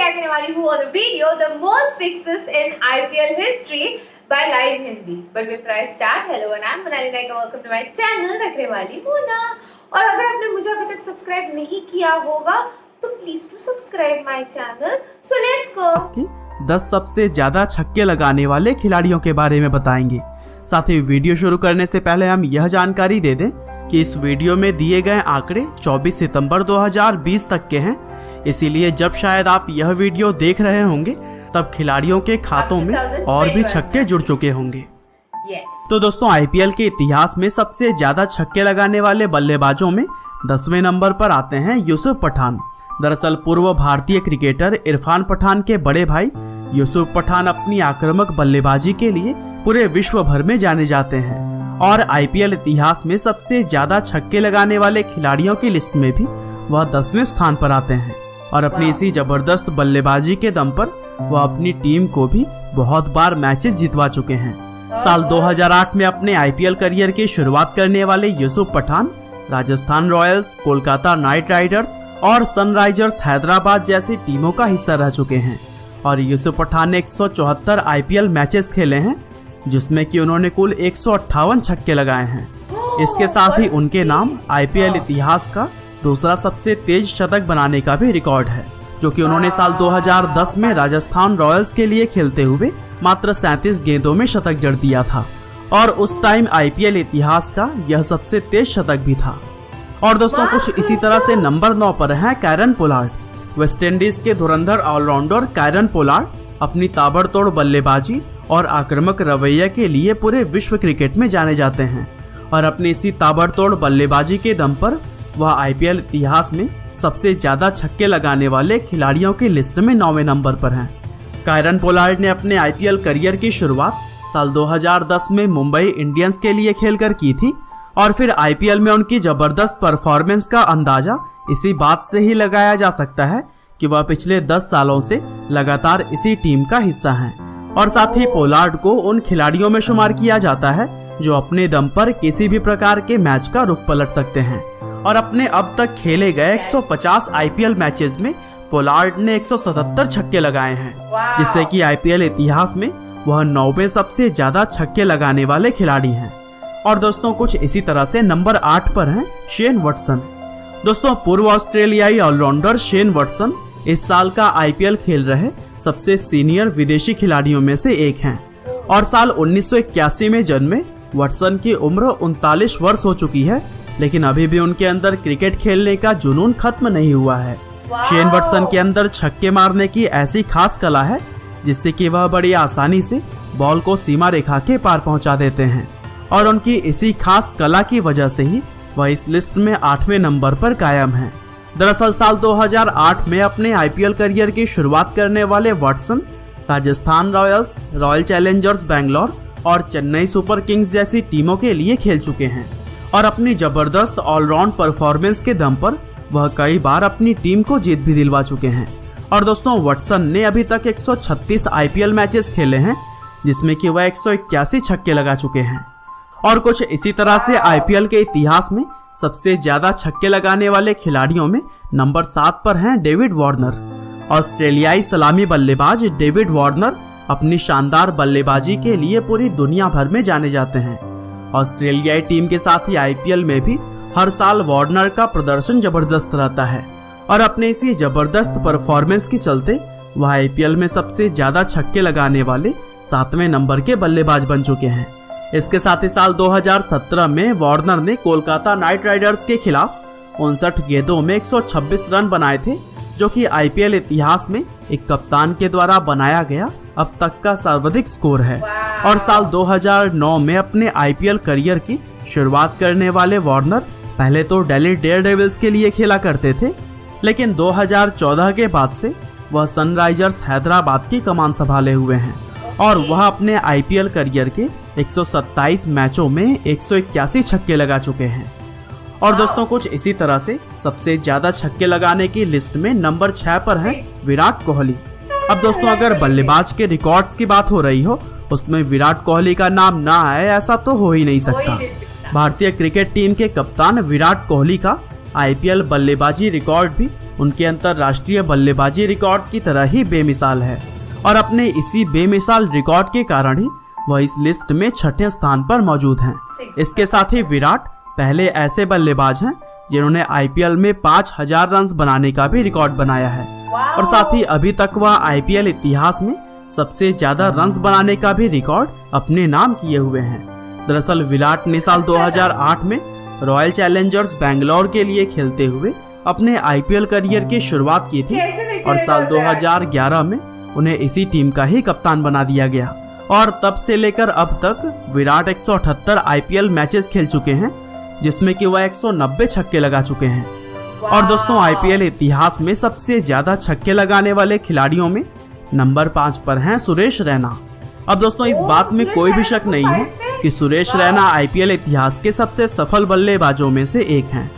Share करने वाली हूँ on video the most sixes in IPL history by live Hindi. But before I start, hello and I am Monali Nayak, welcome to my channel Nakhre Wali Mona. और अगर आपने मुझे अभी तक सब्सक्राइब नहीं किया होगा तो please to subscribe my channel. So let's go. 10 सबसे ज्यादा छक्के लगाने वाले खिलाड़ियों के बारे में बताएंगे। साथ ही वीडियो शुरू करने से पहले हम यह जानकारी दे दें कि इस वीडियो में दिए गए आंकड़े 24 सितंबर 2020 तक के हैं, इसीलिए जब शायद आप यह वीडियो देख रहे होंगे तब खिलाड़ियों के खातों में और भी छक्के जुड़ चुके होंगे। तो दोस्तों, आईपीएल के इतिहास में सबसे ज्यादा छक्के लगाने वाले बल्लेबाजों में 10वें नंबर पर आते हैं यूसुफ पठान। दरअसल पूर्व भारतीय क्रिकेटर इरफान पठान के बड़े भाई यूसुफ पठान अपनी आक्रामक बल्लेबाजी के लिए पूरे विश्व भर में जाने जाते हैं और आईपीएल इतिहास में सबसे ज्यादा छक्के लगाने वाले खिलाड़ियों की लिस्ट में भी वह 10वें स्थान पर आते हैं। और अपनी इसी जबरदस्त बल्लेबाजी के दम पर वह अपनी टीम को भी बहुत बार मैचेस जितवा चुके हैं। साल 2008 में अपने आईपीएल करियर की शुरुआत करने वाले Yusuf Pathan Rajasthan Royals, Kolkata Knight Riders और सनराइजर्स हैदराबाद जैसी टीमों का हिस्सा रह चुके हैं। और यूसुफ पठान ने 174 आईपीएल मैचेस खेले हैं, जिसमें कि उन्होंने कुल 158 छक्के लगाए हैं। इसके साथ ही उनके नाम आईपीएल इतिहास का दूसरा सबसे तेज शतक बनाने का भी रिकॉर्ड है, जो कि उन्होंने साल 2010 में राजस्थान रॉयल्स के लिए खेलते हुए मात्र 37 गेंदों में शतक जड़ दिया था और उस टाइम आईपीएल इतिहास का यह सबसे तेज शतक भी था। और दोस्तों, कुछ इसी तरह से नंबर 9 पर है कैरन पोलार्ड। वेस्टइंडीज के धुरंधर ऑलराउंडर कैरन पोलार्ड अपनी ताबड़तोड़ बल्लेबाजी और आक्रामक रवैये के लिए पूरे विश्व क्रिकेट में जाने जाते हैं और अपनी इसी ताबड़तोड़ बल्लेबाजी के दम पर वह आईपीएल इतिहास में सबसे ज्यादा छक्के लगाने वाले खिलाड़ियों की लिस्ट में 9वें नंबर पर हैं। कैरन पोलार्ड ने अपने आईपीएल करियर की शुरुआत साल 2010 में मुंबई इंडियंस के लिए खेलकर की थी और फिर आईपीएल में उनकी जबरदस्त परफॉर्मेंस का अंदाजा इसी बात से ही लगाया जा सकता है कि वह पिछले 10 सालों से लगातार इसी टीम का हिस्सा हैं। और साथ ही पोलार्ड को उन खिलाड़ियों में शुमार किया जाता है जो अपने दम पर किसी भी प्रकार के मैच का रुख पलट सकते हैं। और अपने अब तक खेले गए 150 आईपीएल मैचेस में पोलार्ड ने 177 छक्के लगाए हैं, जिससे कि आईपीएल इतिहास में वह 9वें सबसे ज्यादा छक्के लगाने वाले खिलाड़ी हैं। और दोस्तों, कुछ इसी तरह से नंबर 8 पर हैं शेन वॉटसन। दोस्तों, पूर्व ऑस्ट्रेलियाई ऑलराउंडर शेन वॉटसन इस साल का आईपीएल खेल रहे सबसे सीनियर विदेशी खिलाड़ियों में से एक हैं और साल 1981 में जन्मे वॉटसन की उम्र 39 वर्ष हो चुकी है, लेकिन अभी भी उनके अंदर क्रिकेट खेलने का जुनून खत्म नहीं हुआ है। शेन वॉटसन के अंदर छक्के मारने की ऐसी खास कला है जिससे कि वह बड़ी आसानी से बॉल को सीमा रेखा के पार पहुंचा देते हैं और उनकी इसी खास कला की वजह से ही वह इस लिस्ट में 8वें नंबर पर कायम है। दरअसल साल 2008 में अपने आईपीएल करियर की शुरुआत करने वाले Watson Rajasthan Royals, royal Challengers Bangalore और चेन्नई सुपर किंग्स जैसी टीमों के लिए खेल चुके हैं और अपनी जबरदस्त ऑलराउंड परफॉर्मेंस के दम पर वह कई बार अपनी टीम को जीत भी दिलवा चुके हैं। और दोस्तों, वॉटसन ने अभी तक 136 आईपीएल मैचेस खेले हैं, जिसमें कि वह 181 छक्के लगा चुके हैं। और कुछ इसी तरह से आईपीएल के इतिहास में सबसे ज्यादा छक्के लगाने वाले खिलाड़ियों में नंबर 7 पर हैं डेविड वार्नर। ऑस्ट्रेलियाई सलामी बल्लेबाज डेविड वार्नर अपनी शानदार बल्लेबाजी के लिए पूरी दुनिया भर में जाने जाते हैं। ऑस्ट्रेलियाई टीम के साथ ही आईपीएल में भी हर साल वार्नर का प्रदर्शन जबरदस्त रहता है और अपने इसी जबरदस्त परफॉर्मेंस के चलते वह आईपीएल में सबसे ज्यादा छक्के लगाने वाले 7वें नंबर के बल्लेबाज बन चुके हैं। इसके साथ ही साल 2017 में वार्नर ने कोलकाता नाइट राइडर्स के खिलाफ 59 गेंदों में 126 रन बनाए थे, जो कि आईपीएल इतिहास में एक कप्तान के द्वारा बनाया गया अब तक का सर्वाधिक स्कोर है। और साल 2009 में अपने आईपीएल करियर की शुरुआत करने वाले वार्नर पहले तो दिल्ली डेयरडेविल्स के लिए खेला करते थे, लेकिन 2014 के बाद से वह सनराइजर्स हैदराबाद की कमान संभाले हुए हैं और वह अपने आईपीएल करियर के 127 मैचों में 181 छक्के लगा चुके हैं। और दोस्तों, कुछ इसी तरह से सबसे ज्यादा छक्के लगाने की लिस्ट में नंबर 6 पर है विराट कोहली। अब दोस्तों, अगर बल्लेबाज के रिकॉर्ड्स की बात हो रही हो उसमें विराट कोहली का नाम ना आए ऐसा तो हो ही नहीं सकता। भारतीय क्रिकेट टीम के कप्तान विराट कोहली का आईपीएल बल्लेबाजी रिकॉर्ड भी उनके अंतर्राष्ट्रीय बल्लेबाजी रिकॉर्ड की तरह ही बेमिसाल है और अपने इसी बेमिसाल रिकॉर्ड के कारण ही वह इस लिस्ट में 6ठे स्थान पर मौजूद हैं। इसके साथ ही विराट पहले ऐसे बल्लेबाज हैं जिन्होंने आईपीएल में 5000 रन बनाने का भी रिकॉर्ड बनाया है और साथ ही अभी तक वह आईपीएल इतिहास में सबसे ज्यादा रन्स बनाने का भी रिकॉर्ड अपने नाम किए हुए हैं। दरअसल विराट ने साल 2008 में रॉयल चैलेंजर्स बैंगलोर के लिए खेलते हुए अपने आईपीएल करियर की शुरुआत की थी और साल 2011 में उन्हें इसी टीम का ही कप्तान बना दिया गया और तब से लेकर अब तक विराट 178 आईपीएल मैचेस खेल चुके हैं जिसमें कि वह 190 छक्के लगा चुके हैं। और दोस्तों आईपीएल इतिहास में सबसे ज्यादा छक्के लगाने वाले खिलाड़ियों में नंबर 5 पर हैं सुरेश रैना। अब दोस्तों इस बात में कोई भी शक नहीं है कि सुरेश रैना आईपीएल इतिहास के सबसे सफल बल्लेबाजों में से एक हैं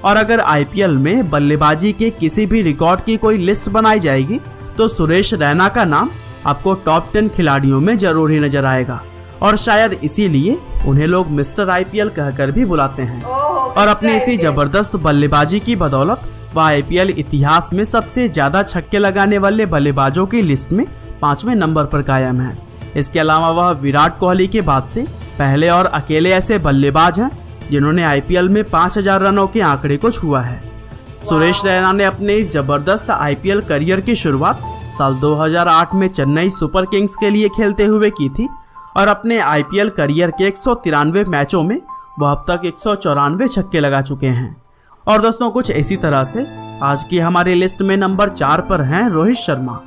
और अगर आईपीएल में बल्लेबाजी के किसी भी रिकॉर्ड की कोई लिस्ट बनाई जाएगी तो सुरेश रैना का नाम आपको टॉप 10 खिलाड़ियों में जरूर ही नजर आएगा और शायद इसीलिए उन्हें लोग मिस्टर आईपीएल कहकर भी बुलाते हैं। और अपनी इसी जबरदस्त बल्लेबाजी की बदौलत वह आईपीएल इतिहास में सबसे ज्यादा छक्के लगाने वाले बल्लेबाजों की लिस्ट में 5वें नंबर पर कायम है। इसके अलावा वह विराट कोहली के बाद से पहले और अकेले ऐसे बल्लेबाज हैं जिन्होंने आईपीएल में 5000 रनों के आंकड़े को छुआ है। सुरेश रैना ने अपने इस जबरदस्त आईपीएल करियर की शुरुआत साल 2008 में चेन्नई सुपर किंग्स के लिए खेलते हुए की थी और अपने आईपीएल करियर के 193 मैचों में वह अब तक 194 छक्के लगा चुके हैं। और दोस्तों कुछ इसी तरह से आज की हमारी लिस्ट में नंबर 4 पर हैं रोहित शर्मा।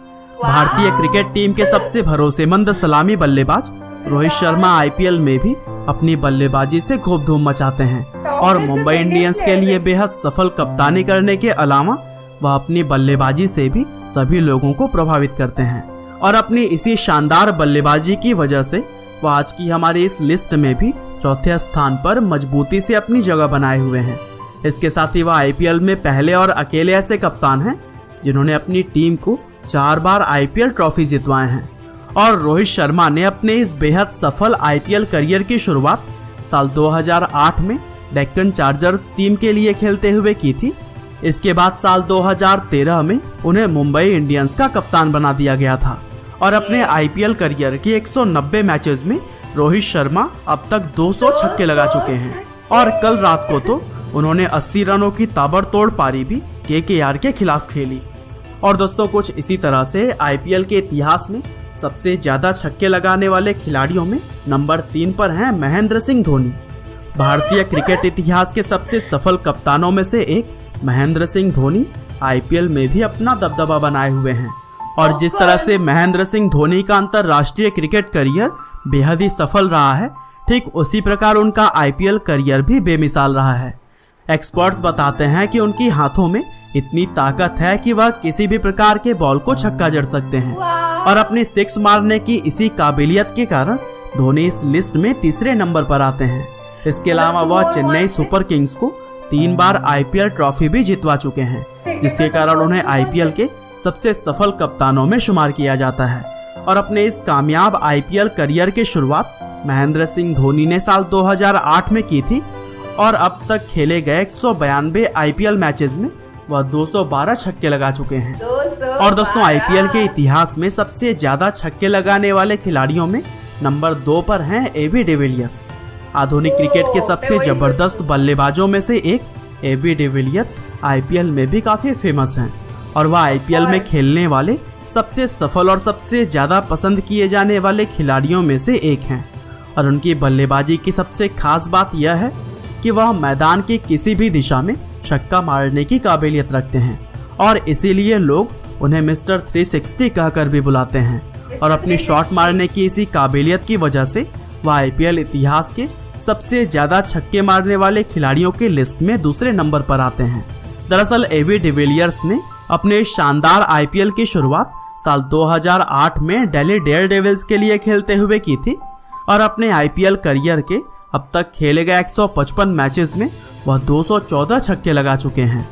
भारतीय क्रिकेट टीम के सबसे भरोसेमंद सलामी बल्लेबाज रोहित शर्मा आईपीएल में भी अपनी बल्लेबाजी से खूब धूम मचाते हैं और मुंबई इंडियंस के लिए बेहद सफल कप्तानी करने के अलावा वह अपनी बल्लेबाजी से भी सभी लोगों को प्रभावित करते हैं और अपनी इसी शानदार बल्लेबाजी की वजह से वह आज की हमारी इस लिस्ट में भी 4थे स्थान पर मजबूती से अपनी जगह बनाए हुए हैं। इसके साथ ही वह आईपीएल में पहले और अकेले ऐसे कप्तान हैं जिन्होंने अपनी टीम को 4 बार आईपीएल ट्रॉफी जितवाए हैं। और रोहित शर्मा ने अपने इस बेहद सफल आईपीएल करियर की शुरुआत साल 2008 में डेक्कन चार्जर्स टीम के लिए खेलते हुए की थी। इसके बाद साल 2013 में उन्हें मुंबई इंडियंस का कप्तान बना दिया गया था और अपने आईपीएल करियर के 190 मैचेस में रोहित शर्मा अब तक 200 छक्के लगा चुके हैं और कल रात को तो उन्होंने 80 रनों की ताबड़तोड़ पारी भी केकेआर के खिलाफ खेली। और दोस्तों कुछ इसी तरह से आईपीएल के इतिहास में सबसे ज्यादा छक्के लगाने वाले खिलाड़ियों में नंबर 3 पर हैं महेंद्र सिंह धोनी। भारतीय क्रिकेट इतिहास के सबसे सफल कप्तानों में से एक महेंद्र सिंह धोनी आईपीएल में भी अपना दबदबा बनाए हुए हैं और जिस तरह से महेंद्र सिंह धोनी का अंतर्राष्ट्रीय क्रिकेट करियर बेहद ही सफल रहा है ठीक उसी प्रकार उनका आईपीएल करियर भी बेमिसाल रहा है। एक्सपर्ट्स बताते हैं कि उनकी हाथों में इतनी ताकत है कि वह किसी भी प्रकार के बॉल को छक्का जड़ सकते हैं और अपनी 6 मारने की इसी काबिलियत के कारण धोनी इस लिस्ट में 3रे नंबर पर आते हैं। इसके अलावा वह चेन्नई सुपर किंग्स को 3 बार आईपीएल ट्रॉफी भी जितवा चुके हैं जिसके कारण उन्हें आईपीएल के सबसे सफल कप्तानों में शुमार किया जाता है। और अपने इस कामयाब आईपीएल करियर की शुरुआत महेंद्र सिंह धोनी ने साल 2008 में की थी और अब तक खेले गए 192 आईपीएल मैचेस में वह 212 छक्के लगा चुके हैं। और दोस्तों आईपीएल के इतिहास में सबसे ज्यादा छक्के लगाने वाले खिलाड़ियों में नंबर 2 पर हैं एबी डिविलियर्स। आधुनिक क्रिकेट के सबसे जबरदस्त बल्लेबाजों में से एक एबी डिविलियर्स आईपीएल में भी काफी फेमस हैं और वह आईपीएल में खेलने वाले सबसे सफल और सबसे ज्यादा पसंद किए जाने वाले खिलाड़ियों में से एक हैं। और उनकी बल्लेबाजी की सबसे खास बात यह है कि वह मैदान की किसी भी दिशा में छक्का मारने की काबिलियत रखते हैं और इसीलिए लोग उन्हें मिस्टर 360 कहकर भी बुलाते हैं। और अपनी शॉट मारने की इसी काबिलियत की वजह से वह आईपीएल इतिहास के सबसे ज्यादा छक्के मारने वाले खिलाड़ियों की लिस्ट में 2रे नंबर पर आते हैं। दरअसल एबी डिविलियर्स ने अपने शानदार आईपीएल की शुरुआत साल 2008 में दिल्ली डेयरडेविल्स के लिए खेलते हुए की थी और अपने आईपीएल करियर के अब तक खेले गए 155 मैचेस में वह 214 छक्के लगा चुके हैं।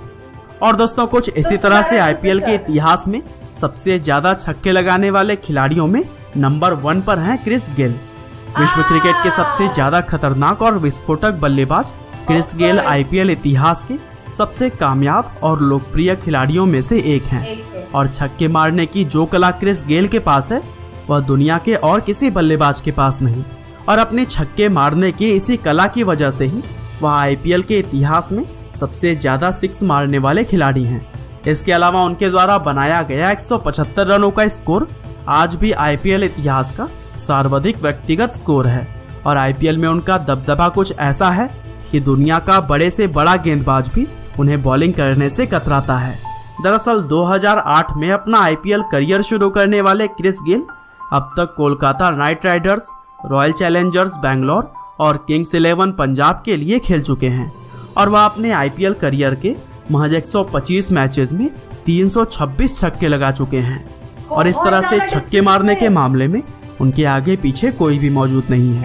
और दोस्तों कुछ इसी तरह से आईपीएल के इतिहास में सबसे ज्यादा छक्के लगाने वाले खिलाड़ियों में नंबर 1 पर हैं क्रिस गेल। विश्व क्रिकेट के सबसे ज्यादा खतरनाक और विस्फोटक बल्लेबाज क्रिस गेल आईपीएल इतिहास के सबसे कामयाब और लोकप्रिय खिलाड़ियों में से एक हैं। एक है। और छक्के मारने की जो कला क्रिस गेल के पास है वह दुनिया के और किसी बल्लेबाज के पास नहीं। और अपने छक्के मारने की इसी कला की वजह से ही वह आईपीएल के इतिहास में सबसे ज्यादा सिक्स मारने वाले खिलाड़ी हैं। इसके अलावा उनके द्वारा बनाया गया 175 रनों का स्कोर आज भी आईपीएल इतिहास का सर्वाधिक व्यक्तिगत स्कोर है। और आईपीएल में उनका दबदबा कुछ ऐसा है कि दुनिया का बड़े से बड़ा गेंदबाज भी उन्हें बॉलिंग करने से कतराता है। दरअसल 2008 में अपना आईपीएल करियर शुरू करने वाले क्रिस गेल अब तक Kolkata Knight Riders, royal Challengers Bangalore और किंग्स 11 पंजाब के लिए खेल चुके हैं। और वह अपने आईपीएल करियर के महज 125 मैचेस में 326 छक्के लगा चुके हैं। और इस तरह से छक्के मारने के मामले में उनके आगे पीछे कोई भी मौजूद नहीं है।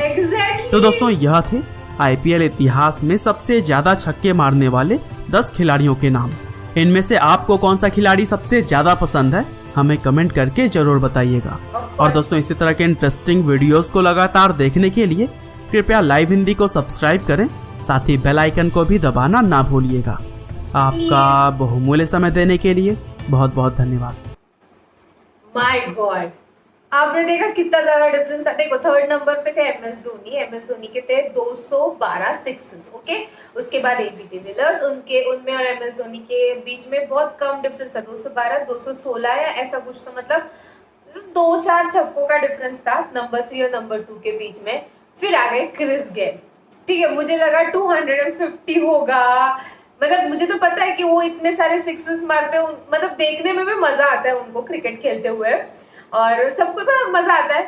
तो दोस्तों, यह थे आईपीएल इतिहास में सबसे ज्यादा छक्के मारने वाले 10 खिलाड़ियों के नाम। इनमें से आपको कौन सा खिलाड़ी सबसे ज्यादा पसंद है, हमें कमेंट करके जरूर बताइएगा। और दोस्तों, इसी तरह के इंटरेस्टिंग वीडियोस को लगातार देखने के लिए कृपया लाइव हिंदी को सब्सक्राइब करें, साथ ही बेल आइकन को भी दबाना ना भूलिएगा। आपका बहुमूल्य समय देने के लिए बहुत बहुत धन्यवाद। माय गॉड, आपने देखा कितना ज्यादा डिफरेंस था। देखो, थर्ड नंबर पे थे एमएस धोनी के थे 212 सिक्सेस। ओके, उसके बाद एबी डिविलियर्स, उनमें और एमएस धोनी के बीच में बहुत कम डिफरेंस था, 212 216 या ऐसा कुछ। तो मतलब 2-4 छक्कों का डिफरेंस था नंबर 3 और नंबर 2 के बीच में। फिर आ गए क्रिस गेल। ठीक है, मुझे लगा 250 होगा। मतलब मुझे तो पता है कि वो इतने सारे सिक्सेस मारते हैं, मतलब देखने में भी मजा आता है उनको क्रिकेट खेलते हुए, और सबको मजा आता है।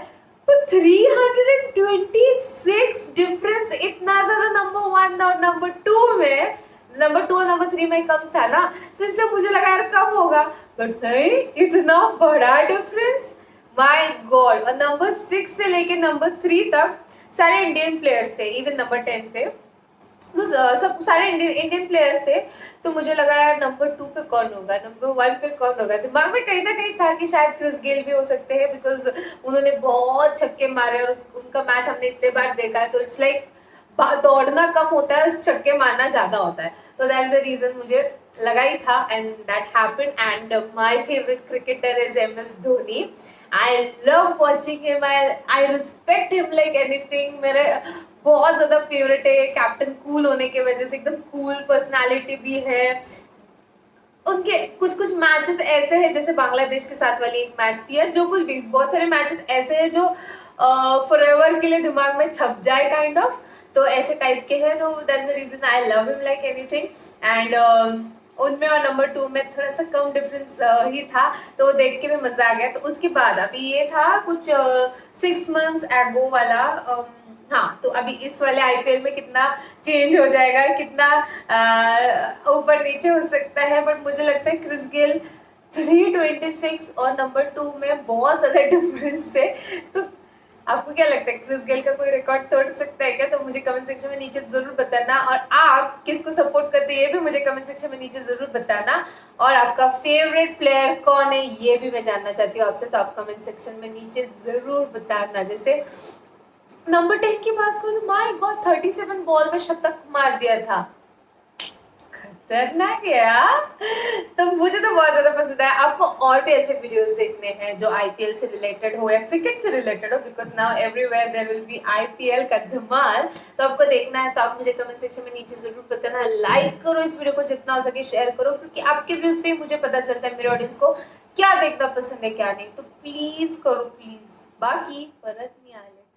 पर 326 डिफरेंस, इतना ज्यादा नंबर 1 और नंबर 2 में, नंबर 2 और नंबर 3 में कम था ना, तो इसलिए मुझे लगा यार कम होगा, बट नहीं, इतना बड़ा डिफरेंस। My God. और नंबर 6 से लेके नंबर 3 तक सारे इंडियन प्लेयर्स थे। इवन नंबर 10 पे तो सब सारे इंडियन प्लेयर्स थे। तो मुझे लगा यार नंबर 2 पे कौन होगा, नंबर 1 पे कौन होगा। दिमाग में कहीं ना कहीं था कि शायद क्रिस गेल भी हो सकते हैं, बिकॉज उन्होंने बहुत छक्के मारे और उनका मैच हमने इतने बार देखा है। तो इट्स लाइक दौड़ना कम होता है, छक्के मारना ज्यादा होता है। तो दैट्स द रीजन मुझे लगा ही था, and that happened. And my favourite cricketer is MS Dhoni. I love watching him, I respect him like anything. मेरे बहुत ज्यादा फेवरेट है। कैप्टन कूल होने की वजह से एकदम कूल पर्सनालिटी भी है। उनके कुछ कुछ मैचेस ऐसे हैं, जैसे बांग्लादेश के साथ वाली एक मैच थी, जो कुछ भी बहुत सारे मैचेस ऐसे हैं जो फॉरएवर के लिए दिमाग में छप जाए काइंड ऑफ। तो ऐसे टाइप के हैं। तो that's the reason I love him like anything. And उनमें और नंबर 2 में थोड़ा सा कम डिफरेंस ही था, तो वो देख के भी मजा आ गया। तो उसके बाद अभी ये था कुछ 6 months एगो वाला। हाँ, तो अभी इस वाले आईपीएल में कितना चेंज हो जाएगा, कितना ऊपर नीचे हो सकता है। बट मुझे लगता है क्रिस गेल 326 और नंबर 2 में बहुत ज्यादा डिफरेंस है। तो आपको क्या लगता है, क्रिस गेल का कोई रिकॉर्ड तोड़ सकता है क्या? तो मुझे कमेंट सेक्शन में नीचे जरूर बताना। और आप किसको सपोर्ट करते हैं ये भी मुझे कमेंट सेक्शन में नीचे जरूर बताना। और आपका फेवरेट प्लेयर कौन है ये भी मैं जानना चाहती हूँ आपसे। तो आप कमेंट सेक्शन में नीचे जरूर बताना। जैसे नंबर 10 की बात करूँ तो माय गॉड, 37 बॉल में शतक मार दिया था, खतरनाक है यार। तो मुझे तो बहुत ज्यादा पसंद है। आपको और भी ऐसे वीडियोस देखने हैं जो आईपीएल से रिलेटेड हो या क्रिकेट से रिलेटेड हो, because now everywhere there will be IPL का धमाल। तो आपको देखना है तो आप मुझे कमेंट सेक्शन में नीचे जरूर बताना। लाइक करो इस वीडियो को, जितना हो सके शेयर करो, क्योंकि आपके व्यूज पे मुझे पता चलता है मेरे ऑडियंस को क्या देखना पसंद है क्या नहीं। तो प्लीज करो प्लीज। बाकी परत नहीं आले।